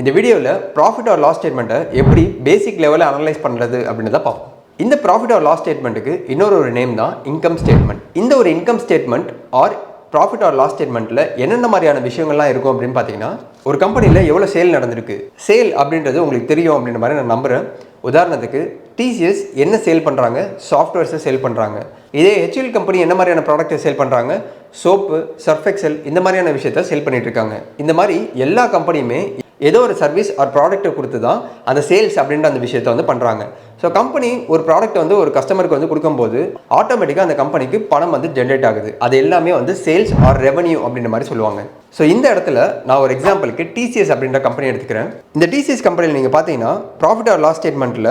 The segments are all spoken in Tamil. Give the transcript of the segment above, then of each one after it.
இந்த வீடியோவில் ப்ராஃபிட் ஆர் லாஸ் ஸ்டேட்மெண்ட்டை எப்படி பேசிக் லெவலில் அனலைஸ் பண்ணுறது அப்படின்னு தான் பார்ப்போம். இந்த ப்ராஃபிட் ஆர் லாஸ் ஸ்டேட்மெண்ட்டுக்கு இன்னொரு நேம் தான் இன்கம் ஸ்டேட்மெண்ட். இந்த ஒரு income statement or profit or loss ஸ்டேட்மெண்ட்டில் என்னென்ன மாதிரியான விஷயங்கள்லாம் இருக்கும் அப்படின்னு பார்த்தீங்கன்னா, ஒரு கம்பெனியில் எவ்வளோ சேல் நடந்திருக்கு, சேல் அப்படின்றது உங்களுக்கு தெரியும் அப்படின்ற மாதிரி நான் நம்புகிறேன். உதாரணத்துக்கு டிசிஎஸ் என்ன சேல் பண்ணுறாங்க, சாஃப்ட்வேர்ஸை சேல் பண்ணுறாங்க. இதே ஹெச்எல் கம்பெனி என்ன மாதிரியான ப்ராடக்ட்டை சேல் பண்ணுறாங்க, சோப்பு, சர்ஃப் எக்சல் இந்த மாதிரியான விஷயத்த சேல் பண்ணிட்டு இருக்காங்க. இந்த மாதிரி எல்லா கம்பெனியுமே ஏதோ ஒரு சர்வீஸ் ஆர் ப்ராடக்ட்டை கொடுத்து தான் அந்த சேல்ஸ் அப்படின்ற அந்த விஷயத்தை வந்து பண்ணுறாங்க. ஸோ கம்பெனி ஒரு ப்ராடக்ட் வந்து ஒரு கஸ்டமருக்கு வந்து கொடுக்கும்போது ஆட்டோமேட்டிக்காக அந்த கம்பெனிக்கு பணம் வந்து ஜென்ரேட் ஆகுது. அது எல்லாமே வந்து சேல்ஸ் ஆர் ரெவன்யூ அப்படின்ற மாதிரி சொல்லுவாங்க. ஸோ இந்த இடத்துல நான் ஒரு எக்ஸாம்பிளுக்கு டிசிஎஸ் அப்படின்ற கம்பெனி எடுத்துக்கிறேன். இந்த டிசிஎஸ் கம்பெனியில் நீங்கள் பார்த்தீங்கன்னா ப்ராஃபிட் ஆர் லாஸ் ஸ்டேட்மெண்ட்டில்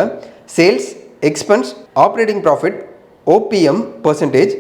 sales, expense, operating profit, OPM percentage,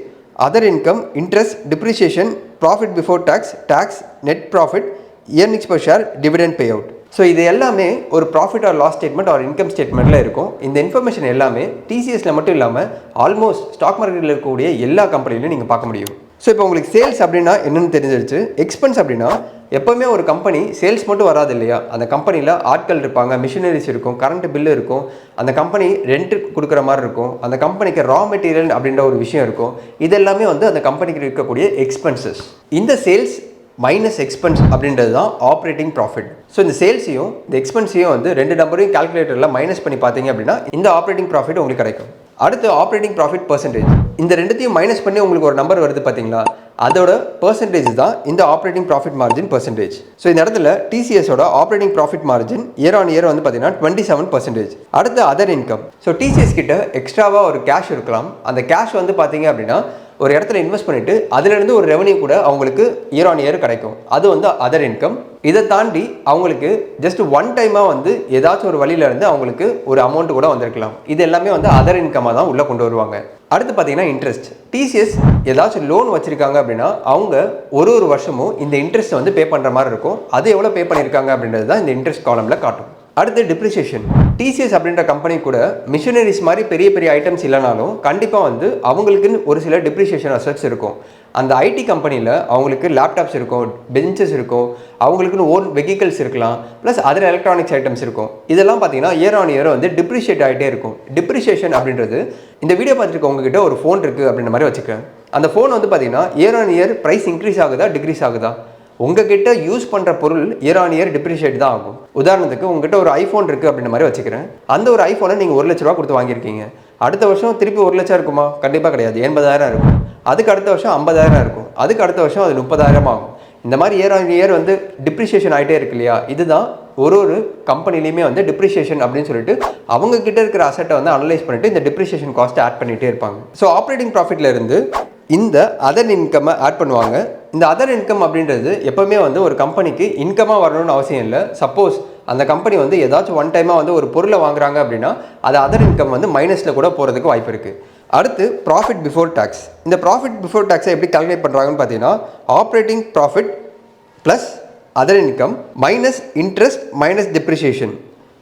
other income, interest, depreciation, profit before tax, tax, net profit, earnings per share, dividend pay out. So இது எல்லாமே ஒரு profit or loss statement or income ஸ்டேட்மெண்ட்டில் இருக்கும். இந்த இன்ஃபர்மேஷன் எல்லாமே டிசிஎஸில் மட்டும் இல்லாமல் ஆல்மோஸ்ட் ஸ்டாக் மார்க்கெட்டில் இருக்கக்கூடிய எல்லா கம்பெனிலையும் நீங்கள் பார்க்க முடியும். ஸோ இப்போ உங்களுக்கு சேல்ஸ் அப்படின்னா என்னென்னு தெரிஞ்சிருச்சு. எக்ஸ்பென்ஸ் அப்படின்னா எப்போவுமே ஒரு கம்பெனி சேல்ஸ் மட்டும் வராது இல்லையா, அந்த கம்பெனியில் ஆட்கள் இருப்பாங்க, மிஷினரிஸ் இருக்கும், கரண்ட் பில்லு இருக்கும், அந்த கம்பெனி ரெண்ட் கொடுக்குற மாதிரி இருக்கும், அந்த கம்பெனிக்கு ரா மெட்டீரியல் அப்படின்ற ஒரு விஷயம் இருக்கும். இது எல்லாமே வந்து அந்த கம்பெனிக்கு இருக்கக்கூடிய எக்ஸ்பென்சஸ். இந்த சேல்ஸ் மைனஸ் எக்ஸ்பென்ஸ் அப்படின்றது தான் ஆப்ரேட்டிங் ப்ராஃபிட். ஸோ இந்த சேல்ஸையும் இந்த எக்ஸ்பென்ஸையும் வந்து ரெண்டு நம்பரையும் கால்குலேட்டரில் மைனஸ் பண்ணி பார்த்தீங்க அப்படின்னா இந்த ஆப்ரேட்டிங் ப்ராஃபிட் உங்களுக்கு கிடைக்கும். அடுத்து ஆப்ரேட்டிங் ப்ராஃபிட் பர்சன்டேஜ். இந்த ரெண்டுத்தையும் மைனஸ் பண்ணி உங்களுக்கு ஒரு நம்பர் வருது பார்த்தீங்களா, அதோட பர்சன்டேஜ் தான் இந்த operating profit margin percentage. So இந்த இடத்துல டிசிஎஸோட operating profit margin year on year வந்து பார்த்தீங்கன்னா 27%. அடுத்து அதர் இன்கம். ஸோ டிசிஎஸ் கிட்ட எக்ஸ்ட்ராவாக ஒரு கேஷ் இருக்கலாம். அந்த கேஷ் வந்து பார்த்தீங்க அப்படின்னா ஒரு இடத்துல இன்வெஸ்ட் பண்ணிவிட்டு அதிலிருந்து ஒரு ரெவன்யூ கூட அவங்களுக்கு இயர் ஆன் இயர் கிடைக்கும். அது வந்து அதர் இன்கம். இதை தாண்டி அவங்களுக்கு ஜஸ்ட் ஒன் டைமாக வந்து ஏதாச்சும் ஒரு வழியிலேருந்து அவங்களுக்கு ஒரு அமௌண்ட் கூட வந்திருக்கலாம். இது எல்லாமே வந்து அதர் இன்கமாக தான் உள்ளே கொண்டு வருவாங்க. அடுத்து பார்த்தீங்கன்னா இன்ட்ரெஸ்ட். டிசிஎஸ் ஏதாச்சும் லோன் வச்சுருக்காங்க அப்படின்னா அவங்க ஒரு வருஷமும் இந்த இன்ட்ரெஸ்ட் வந்து பே பண்ணுற மாதிரி இருக்கும். அது எவ்வளோ பே பண்ணியிருக்காங்க அப்படின்றது தான் இந்த இன்ட்ரெஸ்ட் காலமில் காட்டும். அடுத்து டிப்ரிசியேஷன். டிசிஎஸ் அப்படின்ற கம்பெனி கூட மிஷினரிஸ் மாதிரி பெரிய பெரிய ஐட்டம்ஸ் இல்லைனாலும் கண்டிப்பாக வந்து அவங்களுக்குன்னு ஒரு சில டிப்ரிசியேஷன் அசட்ஸ் இருக்கும். அந்த ஐடி கம்பெனியில் அவங்களுக்கு லேப்டாப்ஸ் இருக்கும், பெஞ்சஸ் இருக்கும், அவங்களுக்குன்னு ஓன் வெஹிக்கல்ஸ் இருக்கலாம், ப்ளஸ் அதர் எலக்ட்ரானிக்ஸ் ஐட்டம்ஸ் இருக்கும். இதெல்லாம் பார்த்தீங்கன்னா இயர் ஆன் இயர் வந்து டிப்ரிஷியேட் ஆகிட்டே இருக்கும். டிப்ரிசியேஷன் அப்படின்றது இந்த வீடியோ பார்த்துருக்க உங்ககிட்ட ஒரு ஃபோன் இருக்குது அப்படின்ற மாதிரி வச்சுக்கேன். அந்த ஃபோன் வந்து பார்த்தீங்கன்னா year on year price increase ஆகுதா டிக்ரீஸ் ஆகுதா, உங்ககிட்ட யூஸ் பண்ணுற பொருள் இயர் ஆன் இயர் டிப்ரிஷியேட் தான் ஆகும். உதாரணத்துக்கு உங்ககிட்ட ஒரு ஐஃபோன் இருக்குது அப்படின்ற மாதிரி வச்சுக்கிறேன். அந்த ஒரு ஐஃபோனை நீங்கள் 1 லட்ச ரூபா கொடுத்து வாங்கியிருக்கீங்க. அடுத்த வருஷம் திருப்பி 1 லட்சம் இருக்குமா? கண்டிப்பாக கிடையாது. 80,000 இருக்கும். அதுக்கு அடுத்த வருஷம் 50,000 இருக்கும். அதுக்கு அடுத்த வருஷம் அது 30,000 ஆகும். இந்த மாதிரி இயர் ஆன் இயர் வந்து டிப்ரிஷியேஷன் ஆகிட்டே இருக்கு இல்லையா. இதுதான் ஒரு கம்பெனிலையுமே வந்து டிப்ரிஷியேஷன் அப்படின்னு சொல்லிட்டு அவங்க கிட்ட இருக்கிற அசட்டை வந்து அனலைஸ் பண்ணிட்டு இந்த டிப்ரிஷியேஷன் காஸ்ட்டை ஆட் பண்ணிகிட்டே இருப்பாங்க. ஸோ ஆப்ரேட்டிங் ப்ராஃபிட்ல இருந்து இந்த அதர் இன்கம்மை ஆட் பண்ணுவாங்க. இந்த அதர் இன்கம் அப்படின்றது எப்போவுமே வந்து ஒரு கம்பெனிக்கு இன்கமாக வரணும்னு அவசியம் இல்லை. சப்போஸ் அந்த கம்பெனி வந்து ஏதாச்சும் ஒன் டைமாக வந்து ஒரு பொருளை வாங்குறாங்க அப்படின்னா அது அதர் இன்கம் வந்து மைனஸில் கூட போகிறதுக்கு வாய்ப்பு இருக்குது. அடுத்து ப்ராஃபிட் பிஃபோர் டேக்ஸ். இந்த ப்ராஃபிட் பிஃபோர் டேக்ஸை எப்படி கால்குலேட் பண்ணுறாங்கன்னு பார்த்தீங்கன்னா operating profit plus other income minus interest minus depreciation.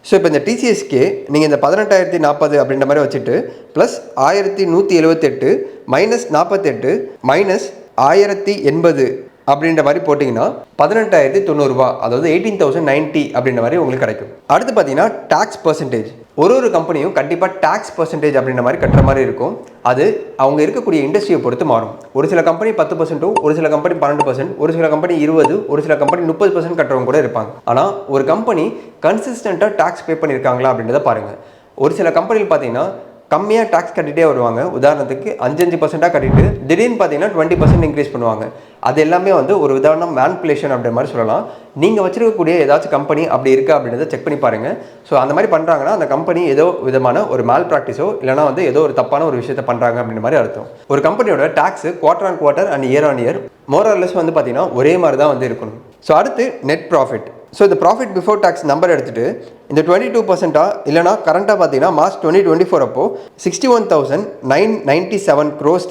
So இப்போ இந்த டிசிஎஸ்கே நீங்கள் இந்த 18,040 அப்படின்ற மாதிரி வச்சுட்டு ப்ளஸ் 1178 மைனஸ் 48 மைனஸ் 1080 அப்படின்ற மாதிரி போட்டிங்கன்னா 18,090 அதாவது 18,090 அப்படின்ற மாதிரி உங்களுக்கு கிடைக்கும். அடுத்து பார்த்தீங்கன்னா டேக்ஸ் பர்சன்டேஜ். ஒரு கம்பெனியும் கண்டிப்பாக டேக்ஸ் பர்சன்டேஜ் அப்படின்ற மாதிரி கட்டுற மாதிரி இருக்கும். அது அவங்க இருக்கக்கூடிய இண்டஸ்ட்ரியை பொறுத்து மாறும். ஒரு சில கம்பெனி 10%, ஒரு சில கம்பெனி 12%, ஒரு சில கம்பெனி 20%, ஒரு சில கம்பெனி 30% கட்டுறவங்க கூட இருப்பாங்க. ஆனால் ஒரு கம்பெனி கன்சிஸ்டண்ட்டாக டேக்ஸ் பே பண்ணியிருக்காங்களா அப்படின்றத பாருங்கள். ஒரு சில கம்பெனியில் பார்த்தீங்கன்னா கம்மியாக டேக்ஸ் கட்டிகிட்டே வருவாங்க. உதாரணத்துக்கு 5% கட்டிட்டு திடீர்னு பார்த்தீங்கன்னா 20% இன்க்ரீஸ் பண்ணுவாங்க. அது எல்லாமே வந்து ஒரு விதமான மேனிப்புலேஷன் அப்படின்ற மாதிரி சொல்லலாம். நீங்கள் வச்சிருக்கக்கூடிய ஏதாச்சும் கம்பெனி அப்படி இருக்கா அப்படின்றத செக் பண்ணி பாருங்கள். ஸோ அந்த மாதிரி பண்ணுறாங்கன்னா அந்த கம்பெனி ஏதோ விதமான ஒரு மேல் ப்ராக்டிஸோ இல்லைனா வந்து ஏதோ ஒரு தப்பான ஒரு விஷயத்தை பண்ணுறாங்க அப்படின்ற மாதிரி அர்த்தம். ஒரு கம்பெனியோட tax quarter on quarter and year on year மோரல்லஸ் வந்து பார்த்தீங்கன்னா ஒரே மாதிரி தான் வந்து இருக்கணும். ஸோ அடுத்து நெட் ப்ராஃபிட். ஸோ இந்த ப்ராஃபிட் பிஃபோர் டேக்ஸ் நம்பர் எடுத்துகிட்டு இந்த 22% இல்லைனா கரண்ட்டாக பார்த்தீங்கன்னா மார்ச் 2024 அப்போ 61,997 crores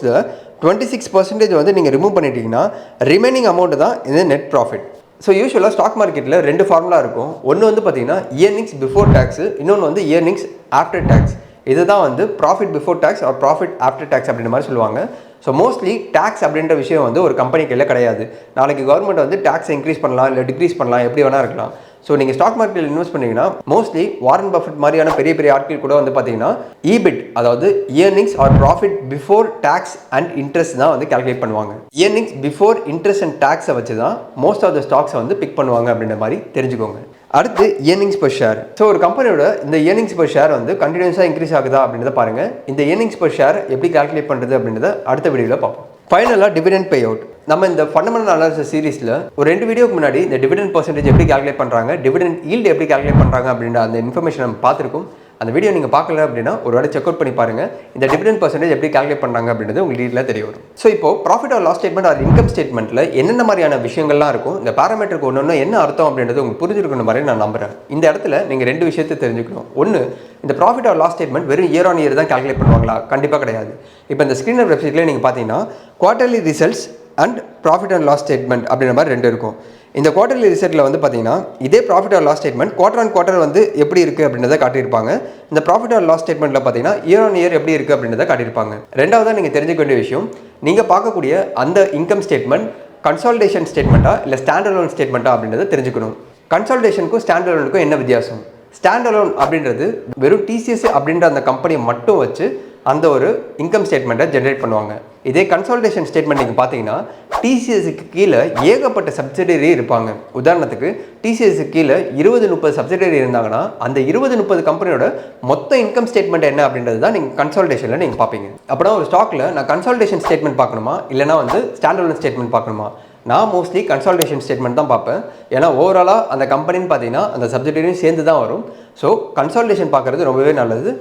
26% வந்து நீங்கள் ரிமூவ் பண்ணிட்டீங்கன்னா ரிமைனிங் அமௌண்ட் தான் இந்த நெட் ப்ராஃபிட். ஸோ யூஸ்வலாக ஸ்டாக் மார்க்கெட்டில் 2 ஃபார்முலா இருக்கும். ஒன்று வந்து பார்த்தீங்கன்னா இயர்னிங்ஸ் பிஃபோர் டேக்ஸு, இன்னொன்று வந்து இயர்னிங்ஸ் ஆஃப்டர் டேக்ஸ். இதுதான் வந்து profit before tax or profit after tax அப்படின்ற மாதிரி சொல்லுவாங்க. ஸோ மோஸ்ட்லி டேக்ஸ் அப்படின்ற விஷயம் வந்து ஒரு கம்பெனிக்கு எல்லாம் கிடையாது. நாளைக்கு கவர்மெண்ட் வந்து டேக்ஸை இன்க்ரீஸ் பண்ணலாம் இல்லை டிக்ரீஸ் பண்ணலாம், எப்படி வேணால் இருக்கலாம். ஸோ நீங்கள் ஸ்டாக் மார்க்கெட்டில் இன்வெஸ்ட் பண்ணீங்கன்னா மோஸ்ட்லி வாரன் பஃபெட் மாதிரியான பெரிய பெரிய ஆட்கள் கூட வந்து பார்த்தீங்கன்னா EBIT, அதாவது earnings or profit before tax and interest தான் வந்து கால்குலேட் பண்ணுவாங்க. இயர்னிங்ஸ் பிஃபோர் இன்ட்ரெஸ்ட் அண்ட் டேக்ஸை வச்சு தான் மோஸ்ட் ஆஃப் த ஸ்டாக்ஸை வந்து பிக் பண்ணுவாங்க அப்படின்ற மாதிரி தெரிஞ்சுக்கோங்க. அடுத்து இயர்னிங்ஸ் பர் ஷேர். ஸோ ஒரு கம்பெனியோட இந்த இயர்னிங்ஸ் பர் ஷேர் வந்து கண்டினியூஸாக இன்க்ரீஸ் ஆகுதா அப்படின்றத பாருங்கள். இந்த இயர்னிங்ஸ் பர் ஷேர் எப்படி கால்குலேட் பண்ணுறது அப்படின்றத அடுத்த வீடியோவில் பார்ப்போம். ஃபைனலாக டிவிடெண்ட் பே அவுட். நம்ம இந்த ஃபண்டமெண்டல் அனாலிசிஸ் சீரிஸில் ஒரு 2 வீடியோக்கு முன்னாடி இந்த டிவிடெண்ட் பர்சன்டேஜ் எப்படி கால்குலேட் பண்ணுறாங்க, டிவிடெண்ட் ஈல்டு எப்படி கால்குலேட் பண்ணுறாங்க அப்படின்ற அந்த இன்ஃபர்மேஷன் நம்ம பார்த்துருக்கோம். அந்த வீடியோ நீங்கள் பார்க்கல அப்படின்னா ஒரு வேளை செக் அவுட் பண்ணி பாருங்கள். இந்த டிவிடெண்ட் பர்சன்டேஜ் எப்படி கால்குலேட் பண்ணுறாங்க அப்படின்றது உங்களுக்கு டீட்டெயிலாக தெரிய வரும். ஸோ இப்போ profit or loss statement or income ஸ்டேட்மெண்ட்டில் என்னென்ன மாதிரியான விஷயங்கள்லாம் இருக்கும், இந்த பேராமீட்டருக்கு ஒன்று என்ன அர்த்தம் அப்படின்றது உங்களுக்கு புரிஞ்சிருக்கிற மாதிரி நான் நம்புறேன். இந்த இடத்துல நீங்கள் 2 விஷயத்தை தெரிஞ்சுக்கணும். ஒன்று, இந்த ப்ராஃபிட் ஆர் லாஸ் ஸ்டேட்மெண்ட் வெறும் இயர் ஆன் இயர் தான் கால்குலேட் பண்ணுவாங்களா? கண்டிப்பாக கிடையாது. இப்போ இந்த ஸ்க்ரீனர் வெப்சைட்லேயே நீங்கள் பார்த்தீங்கன்னா quarterly results and profit and loss statement அப்படின்ற மாதிரி 2 இருக்கும். இந்த குவார்ட்டர்லி ரிசல்ட்டில் வந்து பார்த்தீங்கன்னா இதே profit or loss statement quarter on quarter வந்து எப்படி இருக்குது அப்படின்றத காட்டியிருப்பாங்க. இந்த ப்ராஃபிட் ஆர் லாஸ் ஸ்டேட்மெண்ட்டில் பார்த்தீங்கன்னா இயர் ஆன் இயர் எப்படி இருக்குது அப்படின்றத காட்டியிருப்பாங்க. ரெண்டாவதாக நீங்கள் தெரிஞ்சுக்க வேண்டிய விஷயம், நீங்கள் பார்க்கக்கூடிய அந்த இன்கம் ஸ்டேட்மெண்ட் கன்சாலிடேஷன் ஸ்டேட்மெண்ட்டா இல்லை ஸ்டாண்ட் அலோன் ஸ்டேட்மெண்ட்டா அப்படின்றத தெரிஞ்சுக்கணும். கன்சாலிடேஷனுக்கும் ஸ்டாண்ட் அலோனுக்கும் என்ன வித்தியாசம்? ஸ்டாண்ட் அலோன் அப்படின்றது வெறும் TCS அப்படின்ற அந்த கம்பெனியை மட்டும் வச்சு அந்த ஒரு இன்கம் ஸ்டேட்மெண்ட்டை ஜென்ரேட் பண்ணுவாங்க. இதே கன்சாலிடேஷன் ஸ்டேட்மெண்ட் நீங்கள் பார்த்தீங்கன்னா TCSக்கு கீழே ஏகப்பட்ட சப்சிடரி இருப்பாங்க. உதாரணத்துக்கு TCSக்கு கீழே 20-30 சப்சிடரி இருந்தாங்கன்னா அந்த 20-30 கம்பெனியோட மொத்த இன்கம் ஸ்டேட்மெண்ட் என்ன அப்படின்றது தான் நீங்கள் கன்சாலிடேஷனில் நீங்கள் பார்ப்பீங்க. அப்படின்னா ஒரு ஸ்டாக்கில் நான் கன்சாலிடேஷன் ஸ்டேட்மெண்ட் பார்க்கணுமா இல்லைனா வந்து ஸ்டாண்ட் அலோன் ஸ்டேட்மெண்ட் பார்க்கணுமா? நான் மோஸ்ட்லி கன்சாலிடேஷன் ஸ்டேட்மெண்ட் தான் பார்ப்பேன். ஏன்னா ஓவராலாக அந்த கம்பெனின்னு பார்த்தீங்கன்னா அந்த சப்சிடரியும் சேர்ந்து தான் வரும். ஸோ கன்சாலிடேஷன் பார்க்குறது ரொம்பவே நல்லது.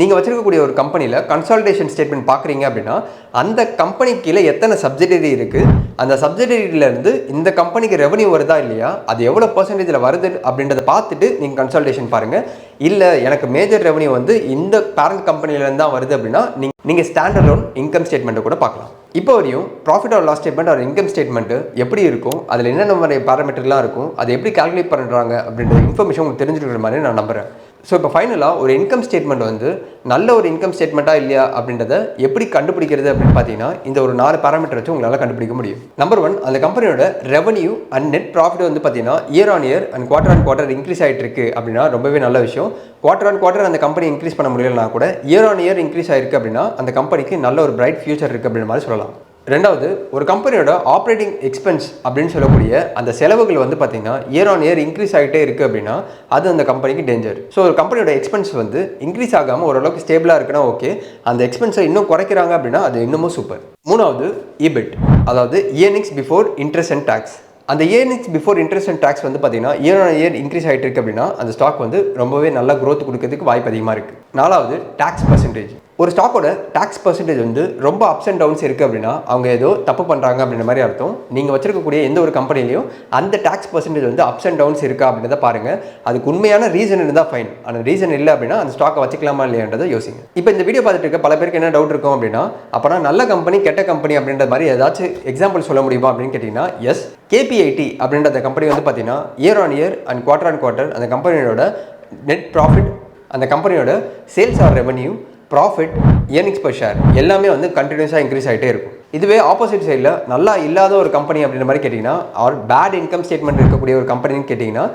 நீங்கள் வச்சிருக்கக்கூடிய ஒரு கம்பெனியில் கன்சாலிடேஷன் ஸ்டேட்மெண்ட் பார்க்குறீங்க அப்படின்னா அந்த கம்பெனி கீழே எத்தனை சப்சிடரி இருக்குது, அந்த சப்சிடரியிலேருந்து இந்த கம்பெனிக்கு ரெவன்யூ வருதா இல்லையா, அது எவ்வளோ பர்சன்டேஜில் வருது அப்படின்றத பார்த்துட்டு நீங்கள் கன்சாலிடேஷன் பாருங்கள். இல்லை எனக்கு மேஜர் ரெவன்யூ வந்து இந்த பேரண்ட் கம்பெனிலேருந்து தான் வருது அப்படின்னா நீங்கள் ஸ்டாண்ட் அலோன் இன்கம் ஸ்டேட்மெண்ட்டை கூட பார்க்கலாம். இப்போ வரையும் profit or loss statement or income statement எப்படி இருக்கும், அதில் என்னென்ன மாதிரி பேராமீட்டர்லாம் இருக்கும், அதை எப்படி கால்குலேட் பண்ணுறாங்க அப்படின்ற இன்ஃபர்மேஷன் உங்களுக்கு தெரிஞ்சுக்கிற மாதிரி நான் நம்புகிறேன். ஸோ இப்போ ஃபைனலாக ஒரு இன்கம் ஸ்டேட்மெண்ட் வந்து நல்ல ஒரு இன்கம் ஸ்டேட்மெண்ட்டாக இல்லையா அப்படின்றத எப்படி கண்டுபிடிக்கிறது அப்படின்னு பார்த்தீங்கன்னா இந்த ஒரு 4 பேராமீட்டர் வச்சு உங்களால் கண்டுபிடிக்க முடியும். நம்பர் 1, அந்த கம்பெனியோட ரெவன்யூ அண்ட் நெட் ப்ராஃபிட் வந்து பார்த்தீங்கன்னா year on year and quarter on quarter increase ஆகிட்டு இருக்கு அப்படின்னா ரொம்பவே நல்ல விஷயம். குவார்ட்டர் ஆன் குவார்ட்டர் அந்த கம்பெனி இன்க்ரீஸ் பண்ண முடியலனா கூட இயர் ஆன் இயர் இன்க்ரீஸ் ஆயிருக்கு அப்படின்னா அந்த கம்பெனிக்கு நல்ல ஒரு பிரைட் ஃபியூச்சர் இருக்குது அப்படின்ற மாதிரி சொல்லலாம். ரெண்டாவது, ஒரு கம்பெனியோட ஆப்ரேட்டிங் எக்ஸ்பென்ஸ் அப்படின்னு சொல்லக்கூடிய அந்த செலவுகள் வந்து பார்த்தீங்கன்னா இயர் ஆன் இயர் இன்க்ரீஸ் ஆகிட்டே இருக்குது அப்படின்னா அது அந்த கம்பெனிக்கு டேஞ்சர். ஸோ ஒரு கம்பெனியோட எக்ஸ்பென்ஸ் வந்து இன்க்ரீஸ் ஆகாமல் ஓரளவுக்கு ஸ்டேபிளாக இருக்குன்னா ஓகே, அந்த எக்ஸ்பென்ஸை இன்னும் குறைக்கிறாங்க அப்படின்னா அது இன்னமும் சூப்பர். மூணாவது, EBIT, அதாவது earnings before interest and tax. அந்த earnings before interest and tax வந்து பார்த்தீங்கன்னா இயர் ஆன் இயர் இன்க்ரீஸ் ஆகிட்டு இருக்கு அப்படின்னா அந்த ஸ்டாக் வந்து ரொம்பவே நல்ல க்ரோத் கொடுக்கறதுக்கு வாய்ப்பு அதிகமாக இருக்குது. நாலாவது, டேக்ஸ் பர்சன்டேஜ். ஒரு ஸ்டாக்கோட டேக்ஸ் பர்சன்டேஜ் வந்து ரொம்ப அப்ஸ் அண்ட் டவுன்ஸ் இருக்குது அப்படின்னா அவங்க ஏதோ தப்பு பண்ணுறாங்க அப்படின்ற மாதிரி அர்த்தம். நீங்கள் வச்சிருக்கக்கூடிய எந்த ஒரு கம்பெனிலையும் அந்த டேக்ஸ் பர்சன்டேஜ் வந்து அப்ஸ் அண்ட் டவுன்ஸ் இருக்கா அப்படின்றத பாருங்கள். அதுக்கு உண்மையான ரீசன் இருந்தால் ஃபைன், அந்த ரீசன் இல்லை அப்படின்னா அந்த ஸ்டாக்கை வச்சுக்கலாமா இல்லையான்றதை யோசிங்க. இப்போ இந்த வீடியோ பார்த்துட்டு இருக்க பல பேருக்கு என்ன டவுட் இருக்கும் அப்படின்னா, அப்போனா நல்ல கம்பெனி கெட்ட கம்பெனி அப்படின்ற மாதிரி ஏதாச்சும் எக்ஸாம்பிள் சொல்ல முடியுமா அப்படின்னு கேட்டிங்கன்னா, எஸ், KPIT அப்படின்ற அந்த கம்பெனி வந்து பார்த்தீங்கன்னா year on year and quarter on quarter அந்த கம்பெனியோட நெட் ப்ராஃபிட், அந்த கம்பெனியோட sales or revenue, profit, earnings per share எல்லாமே வந்து கண்டினியூஸாக இன்க்ரீஸ் ஆகிட்டே இருக்கும். இதுவே ஆப்போசிட் சைடில் நல்லா இல்லாத ஒரு கம்பெனி அப்படின்ற மாதிரி கேட்டிங்கன்னா, ஆர் பேட் இன்கம் ஸ்டேட்மெண்ட் இருக்கக்கூடிய ஒரு கம்பெனின்னு கேட்டிங்கன்னா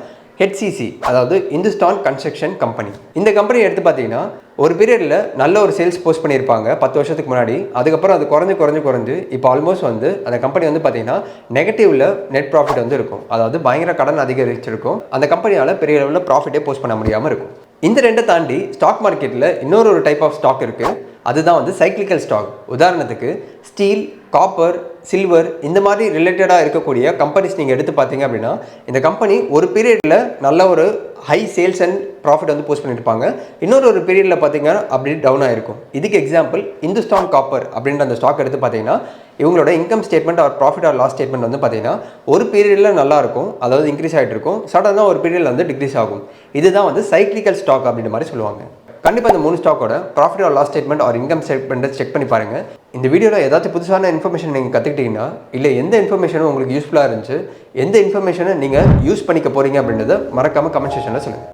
HCC, அதாவது இந்துஸ்தான் கன்ஸ்ட்ரக்ஷன் கம்பெனி. இந்த கம்பெனி எடுத்து பார்த்தீங்கன்னா ஒரு பீரியடில் நல்ல ஒரு சேல்ஸ் போஸ்ட் பண்ணியிருப்பாங்க 10 வருஷத்துக்கு முன்னாடி. அதுக்கப்புறம் அது குறைஞ்சு இப்போ ஆல்மோஸ்ட் வந்து அந்த கம்பெனி வந்து பார்த்தீங்கன்னா நெகட்டிவ்ல நெட் ப்ராஃபிட் வந்து இருக்கும். அதாவது பயங்கர கடன் அதிகரிச்சிருக்கும். அந்த கம்பெனியால் பெரிய லெவலில் ப்ராஃபிட்டே போஸ்ட் பண்ண முடியாமல் இருக்கும். இந்த 2 தாண்டி ஸ்டாக் மார்க்கெட்டில் இன்னொரு டைப் ஆஃப் ஸ்டாக் இருக்குது. அதுதான் வந்து சைக்ளிக்கல் ஸ்டாக். உதாரணத்துக்கு ஸ்டீல், காப்பர், சில்வர் இந்த மாதிரி ரிலேட்டடாக இருக்கக்கூடிய கம்பெனிஸ் நீங்கள் எடுத்து பார்த்தீங்க அப்படின்னா இந்த கம்பெனி ஒரு பீரியடில் நல்ல ஒரு ஹை சேல்ஸ் அண்ட் ப்ராஃபிட் வந்து போஸ்ட் பண்ணியிருப்பாங்க. இன்னொரு பீரியடில் பார்த்தீங்கன்னா அப்படி டவுன் ஆகிருக்கும். இதுக்கு எக்ஸாம்பிள் இந்துஸ்தான் காப்பர் அப்படின்ற அந்த ஸ்டாக் எடுத்து பார்த்தீங்கன்னா இவங்களோட income statement or profit or loss statement வந்து பார்த்தீங்கன்னா ஒரு பீரியடில் நல்லா இருக்கும், அதாவது இன்க்ரீஸ் ஆகிட்டு இருக்கும், சடனாக ஒரு பீரியடில் வந்து டிக்ரீஸ் ஆகும். இதுதான் வந்து சைக்ளிக்கல் ஸ்டாக் அப்படின்ற மாதிரி சொல்லுவாங்க. கண்டிப்பாக இந்த 3 ஸ்டாக்கோட profit or loss statement or income ஸ்டேட்மெண்ட்டை செக் பண்ணி பாருங்கள். இந்த வீடியோவில் ஏதாச்சும் புதுசான இன்ஃபர்மேஷன் நீங்கள் கற்றுக்கிட்டீங்கன்னா, இல்லை எந்த இன்ஃபர்மேஷனும் உங்களுக்கு யூஸ்ஃபுல்லாக இருந்துச்சு, எந்த இன்ஃபர்மேஷனை நீங்கள் யூஸ் பண்ணிக்க போகிறீங்க அப்படின்றத மறக்காமல் கமெண்ட் செக்ஷனில் சொல்லுங்கள்.